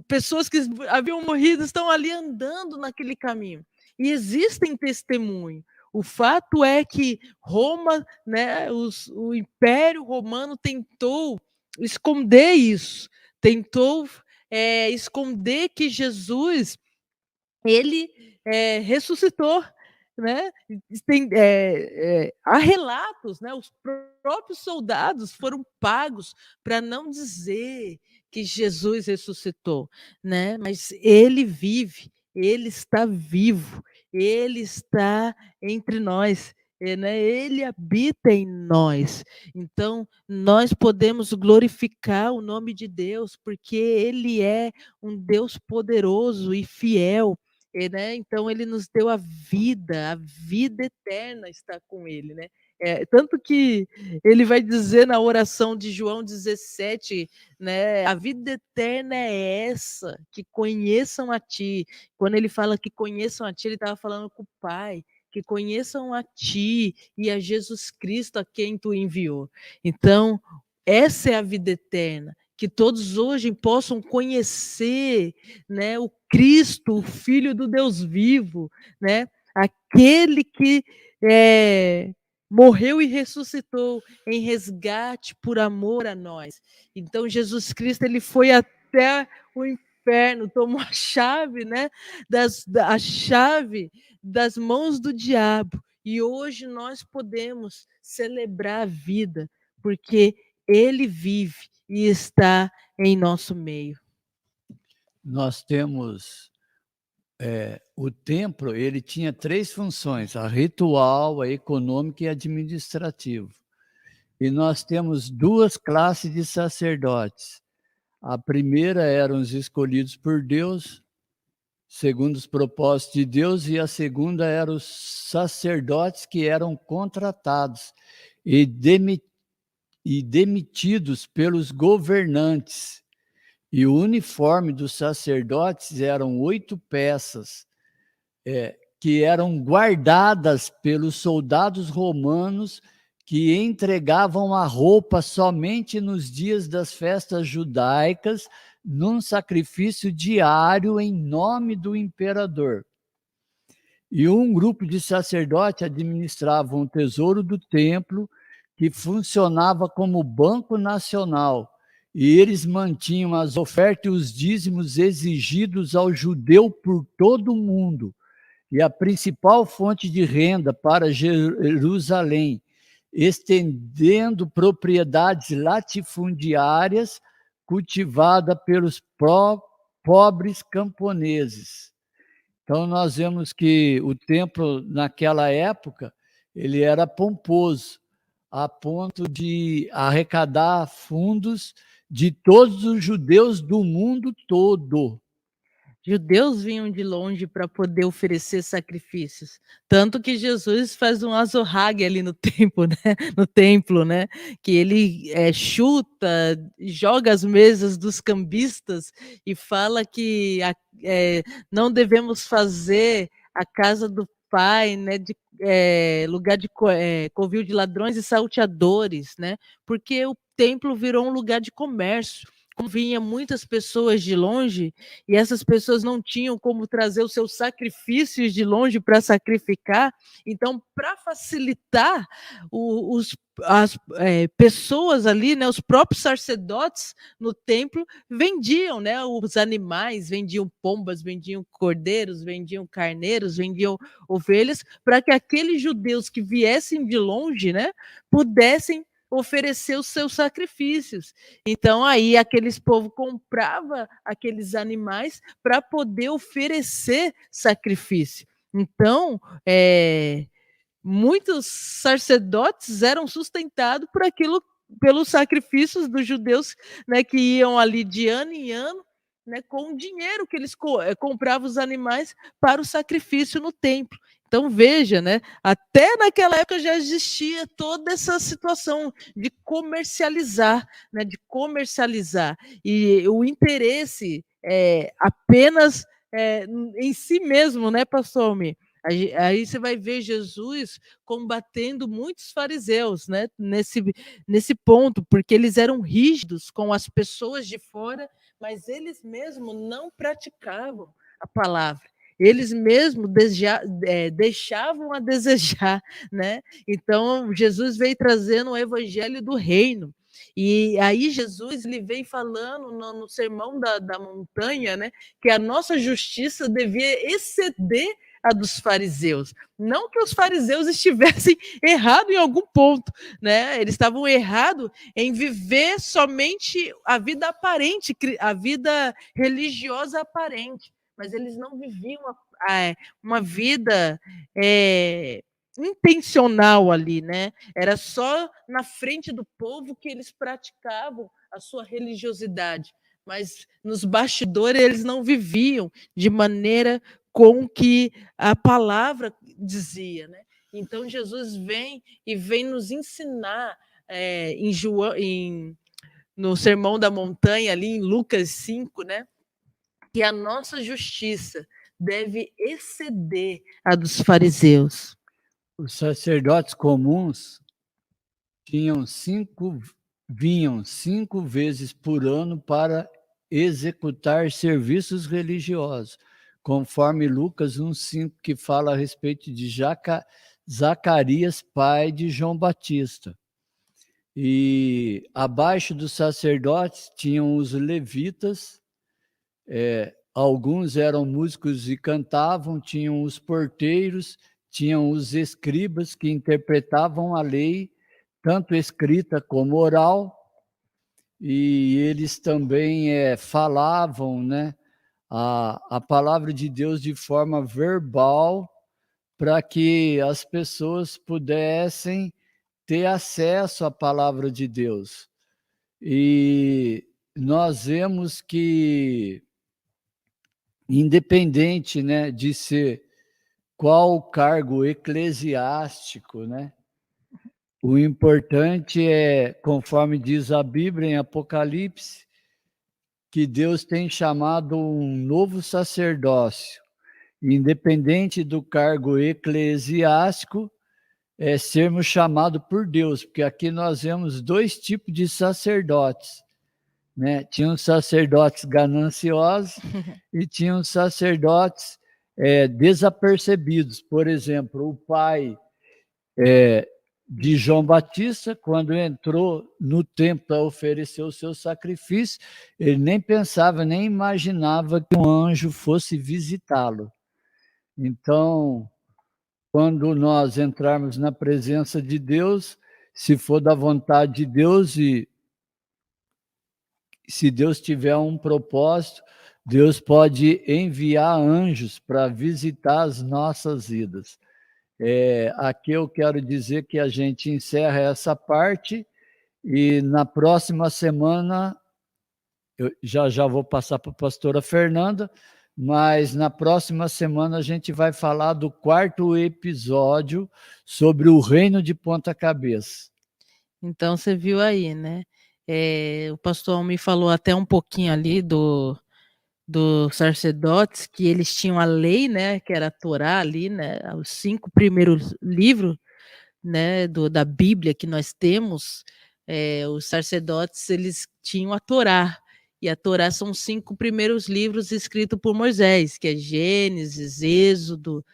pessoas que haviam morrido estão ali andando naquele caminho. E existem testemunhos. O fato é que Roma, né, o Império Romano tentou esconder isso, tentou esconder que Jesus ele ressuscitou, né? Há relatos, né? Os próprios soldados foram pagos para não dizer que Jesus ressuscitou, né? Mas ele vive, ele está vivo, ele está entre nós. Né? Ele habita em nós, então nós podemos glorificar o nome de Deus, porque Ele é um Deus poderoso e fiel, né? Então ele nos deu a vida eterna está com ele, né? Tanto que ele vai dizer na oração de João 17, né? A vida eterna é essa, que conheçam a ti. Quando ele fala que conheçam a ti, ele estava falando com o Pai, que conheçam a ti e a Jesus Cristo a quem tu enviou. Então, essa é a vida eterna, que todos hoje possam conhecer, né, o Cristo, o Filho do Deus vivo, né, aquele que morreu e ressuscitou em resgate por amor a nós. Então, Jesus Cristo ele foi até o inferno, tomou a chave, né, a chave das mãos do diabo. E hoje nós podemos celebrar a vida, porque ele vive e está em nosso meio. Nós temos o templo, ele tinha 3 funções: a ritual, a econômica e a administrativa. E nós temos 2 classes de sacerdotes. A primeira eram os escolhidos por Deus, segundo os propósitos de Deus, e a segunda eram os sacerdotes que eram contratados e demitidos pelos governantes. E o uniforme dos sacerdotes eram 8 peças, que eram guardadas pelos soldados romanos, que entregavam a roupa somente nos dias das festas judaicas, num sacrifício diário em nome do imperador. E um grupo de sacerdotes administravam o tesouro do templo, que funcionava como banco nacional, e eles mantinham as ofertas e os dízimos exigidos ao judeu por todo o mundo. E a principal fonte de renda para Jerusalém, estendendo propriedades latifundiárias cultivadas pelos pobres camponeses. Então, nós vemos que o templo, naquela época, ele era pomposo, a ponto de arrecadar fundos de todos os judeus do mundo todo. Judeus vinham de longe para poder oferecer sacrifícios, tanto que Jesus faz um azorrague ali no templo, né? No templo, né? Que ele chuta, joga as mesas dos cambistas e fala que não devemos fazer a casa do Pai, né? De lugar de covil de ladrões e salteadores, né? Porque o templo virou um lugar de comércio. Como vinha muitas pessoas de longe, e essas pessoas não tinham como trazer os seus sacrifícios de longe para sacrificar, então, para facilitar as pessoas ali, né, os próprios sacerdotes no templo vendiam, né, os animais, vendiam pombas, vendiam cordeiros, vendiam carneiros, vendiam ovelhas, para que aqueles judeus que viessem de longe, né, pudessem oferecer os seus sacrifícios. Então aí aqueles povos comprava aqueles animais para poder oferecer sacrifício. Então, muitos sacerdotes eram sustentados por aquilo, pelos sacrifícios dos judeus, né, que iam ali de ano em ano né, com o dinheiro que eles compravam os animais para o sacrifício no templo. Então veja, né, até naquela época já existia toda essa situação de comercializar, né, de comercializar. E o interesse apenas em si mesmo, né, pastor Almir? Aí você vai ver Jesus combatendo muitos fariseus, né, nesse ponto, porque eles eram rígidos com as pessoas de fora, mas eles mesmos não praticavam a palavra. Eles mesmos deixavam a desejar, né? Então Jesus veio trazendo o evangelho do reino. E aí Jesus lhe vem falando no sermão da montanha, né, que a nossa justiça devia exceder a dos fariseus. Não que os fariseus estivessem errados em algum ponto, né? Eles estavam errados em viver somente a vida aparente, a vida religiosa aparente, mas eles não viviam uma vida intencional ali, né? Era só na frente do povo que eles praticavam a sua religiosidade, mas nos bastidores eles não viviam de maneira com que a palavra dizia, né? Então Jesus vem nos ensinar no Sermão da Montanha, ali em Lucas 5, né? Que a nossa justiça deve exceder a dos fariseus. Os sacerdotes comuns vinham 5 vezes por ano para executar serviços religiosos, conforme Lucas 1,5, que fala a respeito de Zacarias, pai de João Batista. E abaixo dos sacerdotes tinham os levitas, alguns eram músicos e cantavam, tinham os porteiros, tinham os escribas que interpretavam a lei, tanto escrita como oral, e eles também falavam, né, a palavra de Deus de forma verbal, para que as pessoas pudessem ter acesso à palavra de Deus. E nós vemos que, independente, né, de ser qual o cargo eclesiástico, né, o importante é, conforme diz a Bíblia em Apocalipse, que Deus tem chamado um novo sacerdócio, independente do cargo eclesiástico, sermos chamados por Deus, porque aqui nós vemos 2 tipos de sacerdotes, né? Tinham sacerdotes gananciosos e tinham sacerdotes desapercebidos. Por exemplo, o pai de João Batista, quando entrou no templo a oferecer o seu sacrifício, ele nem pensava, nem imaginava que um anjo fosse visitá-lo. Então, quando nós entrarmos na presença de Deus, se for da vontade de Deus e se Deus tiver um propósito, Deus pode enviar anjos para visitar as nossas vidas. Aqui eu quero dizer que a gente encerra essa parte e na próxima semana, eu já vou passar para a pastora Fernanda, mas na próxima semana a gente vai falar do 4º episódio sobre o reino de ponta cabeça. Então você viu aí, né? O pastor me falou até um pouquinho ali dos sacerdotes, que eles tinham a lei, né, que era a Torá ali, né, os 5 primeiros livros, né, da Bíblia que nós temos, os sacerdotes eles tinham a Torá, e a Torá são os 5 primeiros livros escritos por Moisés, que é Gênesis, Êxodo,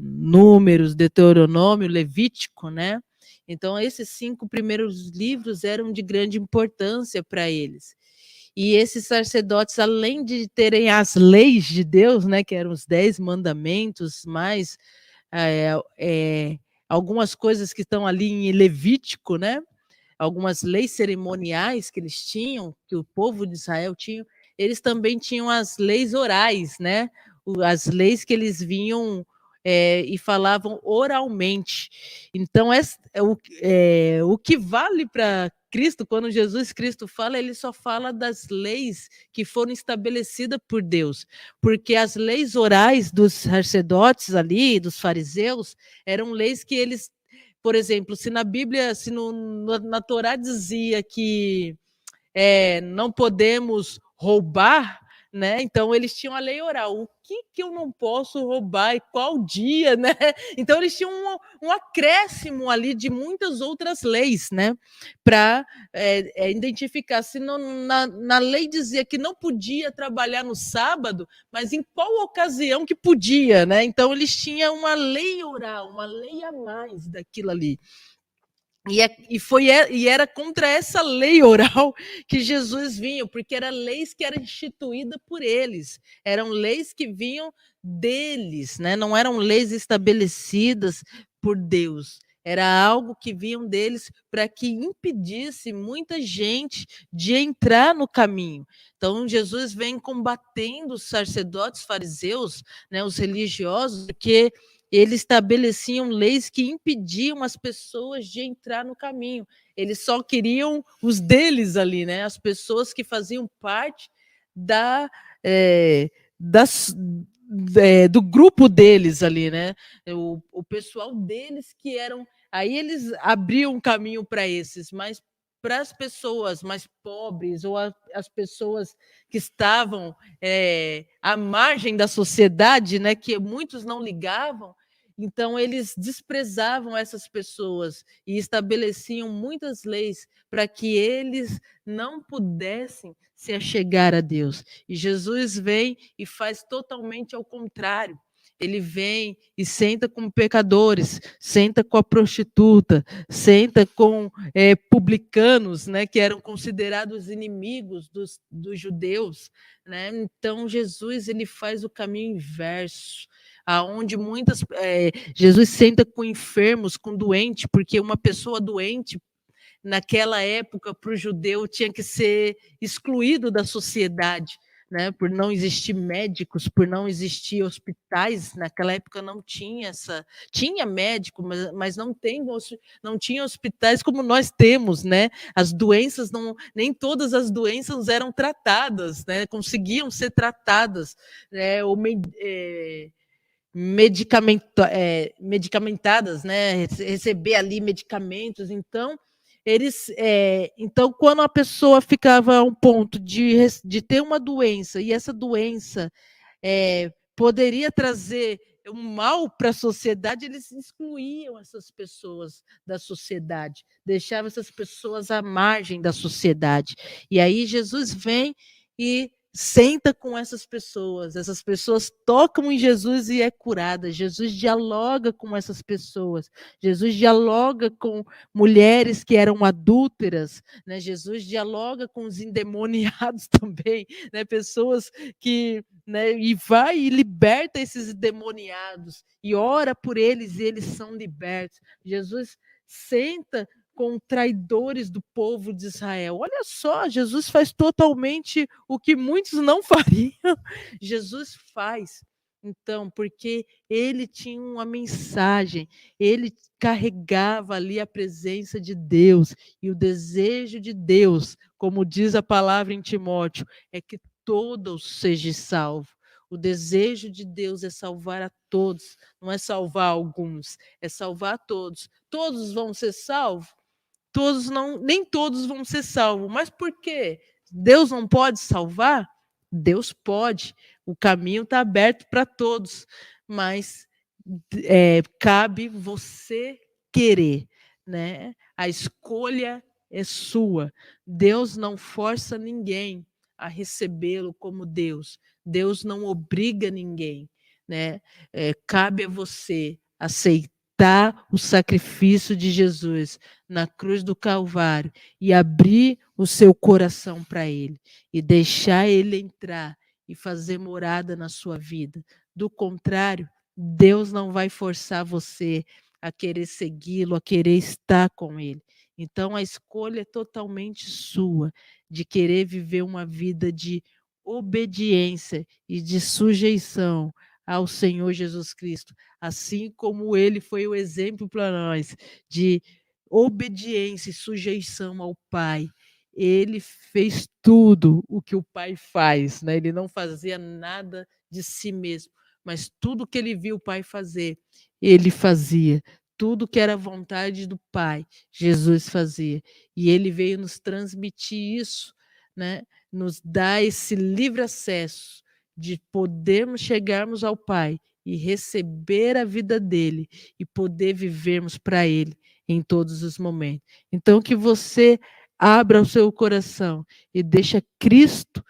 Números, Deuteronômio, Levítico, né? Então esses 5 primeiros livros eram de grande importância para eles. E esses sacerdotes, além de terem as leis de Deus, né, que eram os 10 mandamentos, mais algumas coisas que estão ali em Levítico, né, algumas leis cerimoniais que eles tinham, que o povo de Israel tinha, eles também tinham as leis orais, né, as leis que eles vinham e falavam oralmente. Então, o que vale para Cristo, quando Jesus Cristo fala, ele só fala das leis que foram estabelecidas por Deus, porque as leis orais dos sacerdotes ali, dos fariseus, eram leis que eles, por exemplo, se na Bíblia, se na Torá dizia que não podemos roubar, né? Então eles tinham a lei oral. O que eu não posso roubar e qual dia, né? Então eles tinham um acréscimo ali de muitas outras leis, né? Para identificar. Se na lei dizia que não podia trabalhar no sábado, mas em qual ocasião que podia, né? Então eles tinham uma lei oral, uma lei a mais daquilo ali. E era contra essa lei oral que Jesus vinha, porque eram leis que eram instituídas por eles, eram leis que vinham deles, né? Não eram leis estabelecidas por Deus, era algo que vinham deles para que impedisse muita gente de entrar no caminho. Então, Jesus vem combatendo os sacerdotes fariseus, né, os religiosos, porque eles estabeleciam leis que impediam as pessoas de entrar no caminho. Eles só queriam os deles ali, né? As pessoas que faziam parte da, é, das, do grupo deles ali, né? O pessoal deles que eram. Aí eles abriam um caminho para esses, mas para as pessoas mais pobres ou as pessoas que estavam à margem da sociedade, né, que muitos não ligavam, então eles desprezavam essas pessoas e estabeleciam muitas leis para que eles não pudessem se achegar a Deus. E Jesus vem e faz totalmente ao contrário. Ele vem e senta com pecadores, senta com a prostituta, senta com publicanos, né, que eram considerados inimigos dos judeus, né? Então Jesus ele faz o caminho inverso, aonde Jesus senta com enfermos, com doentes, porque uma pessoa doente naquela época para o judeu tinha que ser excluído da sociedade, né? Por não existir médicos, por não existir hospitais, naquela época não tinha tinha médico, mas não tinha hospitais como nós temos, né? As doenças nem todas as doenças eram tratadas, né? Conseguiam ser tratadas, né? Medicamentadas, né? Receber ali medicamentos. Então, quando a pessoa ficava a um ponto de ter uma doença, e essa doença poderia trazer um mal para a sociedade, eles excluíam essas pessoas da sociedade, deixavam essas pessoas à margem da sociedade. E aí Jesus vem e senta com essas pessoas tocam em Jesus e é curada. Jesus dialoga com essas pessoas, Jesus dialoga com mulheres que eram adúlteras, né? Jesus dialoga com os endemoniados também, né? Pessoas que, né, e vai e liberta esses endemoniados e ora por eles e eles são libertos. Jesus senta com traidores do povo de Israel. Olha só, Jesus faz totalmente o que muitos não fariam. Jesus faz. Então, porque ele tinha uma mensagem, ele carregava ali a presença de Deus e o desejo de Deus, como diz a palavra em Timóteo, é que todos sejam salvos. O desejo de Deus é salvar a todos, não é salvar alguns, é salvar a todos. Todos vão ser salvos? Nem todos vão ser salvos. Mas por quê? Deus não pode salvar? Deus pode. O caminho está aberto para todos, mas cabe você querer, né? A escolha é sua. Deus não força ninguém a recebê-lo como Deus. Deus não obriga ninguém, né? Cabe a você aceitar o sacrifício de Jesus na cruz do Calvário e abrir o seu coração para Ele e deixar Ele entrar e fazer morada na sua vida. Do contrário, Deus não vai forçar você a querer segui-lo, a querer estar com Ele. Então, a escolha é totalmente sua de querer viver uma vida de obediência e de sujeição ao Senhor Jesus Cristo, assim como Ele foi o exemplo para nós de obediência e sujeição ao Pai. Ele fez tudo o que o Pai faz, né? Ele não fazia nada de si mesmo, mas tudo que ele viu o Pai fazer, ele fazia. Tudo que era vontade do Pai, Jesus fazia. E ele veio nos transmitir isso, né? Nos dar esse livre acesso de podermos chegarmos ao Pai e receber a vida dele e poder vivermos para ele em todos os momentos. Então, que você abra o seu coração e deixa Cristo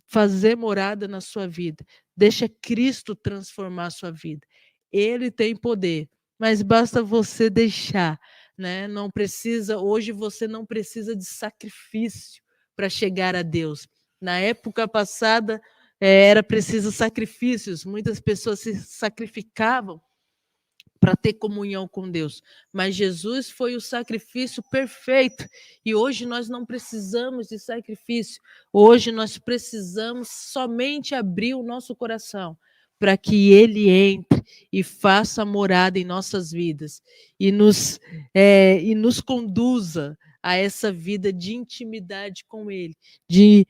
fazer morada na sua vida. Deixa Cristo transformar a sua vida. Ele tem poder, mas basta você deixar, né? Não precisa, hoje você não precisa de sacrifício para chegar a Deus. Na época passada, era preciso sacrifícios, muitas pessoas se sacrificavam para ter comunhão com Deus. Mas Jesus foi o sacrifício perfeito. E hoje nós não precisamos de sacrifício. Hoje nós precisamos somente abrir o nosso coração para que Ele entre e faça morada em nossas vidas e nos conduza a essa vida de intimidade com Ele, de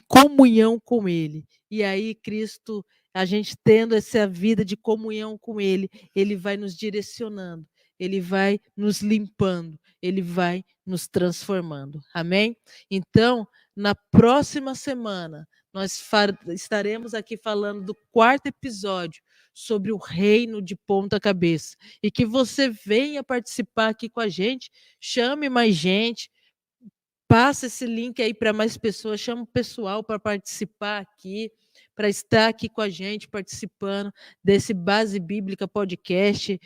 comunhão com Ele. E aí, Cristo, a gente tendo essa vida de comunhão com Ele, Ele vai nos direcionando, Ele vai nos limpando, Ele vai nos transformando. Amém? Então, na próxima semana, nós estaremos aqui falando do 4º episódio sobre o reino de ponta cabeça. E que você venha participar aqui com a gente, chame mais gente, passa esse link aí para mais pessoas, chama o pessoal para participar aqui, para estar aqui com a gente, participando desse Base Bíblica Podcast.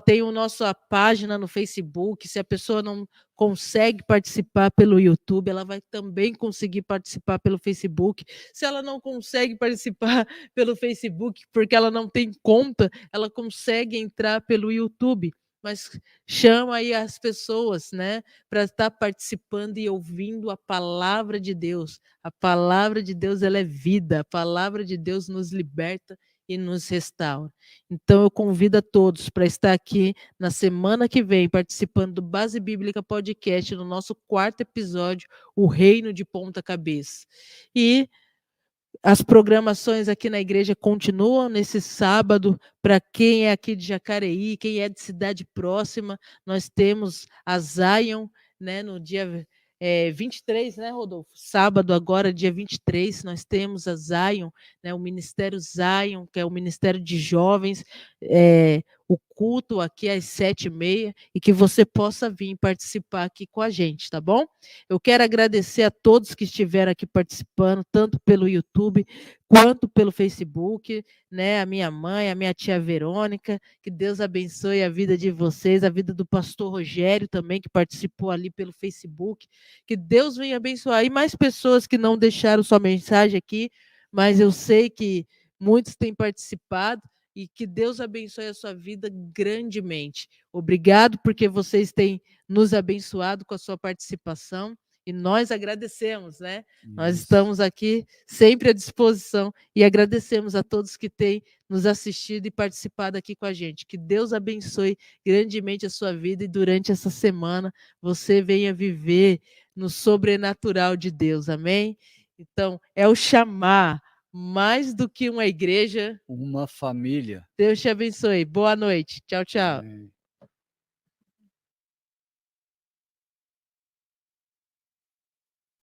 Tem a nossa página no Facebook, se a pessoa não consegue participar pelo YouTube, ela vai também conseguir participar pelo Facebook. Se ela não consegue participar pelo Facebook, porque ela não tem conta, ela consegue entrar pelo YouTube. Mas chama aí as pessoas, né, para estar participando e ouvindo a palavra de Deus. A palavra de Deus, ela é vida. A palavra de Deus nos liberta e nos restaura. Então, eu convido a todos para estar aqui na semana que vem, participando do Base Bíblica Podcast, no nosso 4º episódio, O Reino de Ponta Cabeça. E as programações aqui na igreja continuam nesse sábado. Para quem é aqui de Jacareí, quem é de cidade próxima, nós temos a Zion, né, no dia 23, né, Rodolfo? Sábado agora, dia 23, nós temos a Zion, né, o Ministério Zion, que é o Ministério de Jovens, o culto aqui às 7h30, e que você possa vir participar aqui com a gente, tá bom? Eu quero agradecer a todos que estiveram aqui participando, tanto pelo YouTube quanto pelo Facebook, né? A minha mãe, a minha tia Verônica, que Deus abençoe a vida de vocês, a vida do pastor Rogério também, que participou ali pelo Facebook, que Deus venha abençoar. E mais pessoas que não deixaram sua mensagem aqui, mas eu sei que muitos têm participado, e que Deus abençoe a sua vida grandemente. Obrigado porque vocês têm nos abençoado com a sua participação, e nós agradecemos, né? Nós estamos aqui sempre à disposição e agradecemos a todos que têm nos assistido e participado aqui com a gente. Que Deus abençoe grandemente a sua vida e durante essa semana você venha viver no sobrenatural de Deus, amém? Então, é o chamar, mais do que uma igreja, uma família. Deus te abençoe. Boa noite. Tchau, tchau. Amém.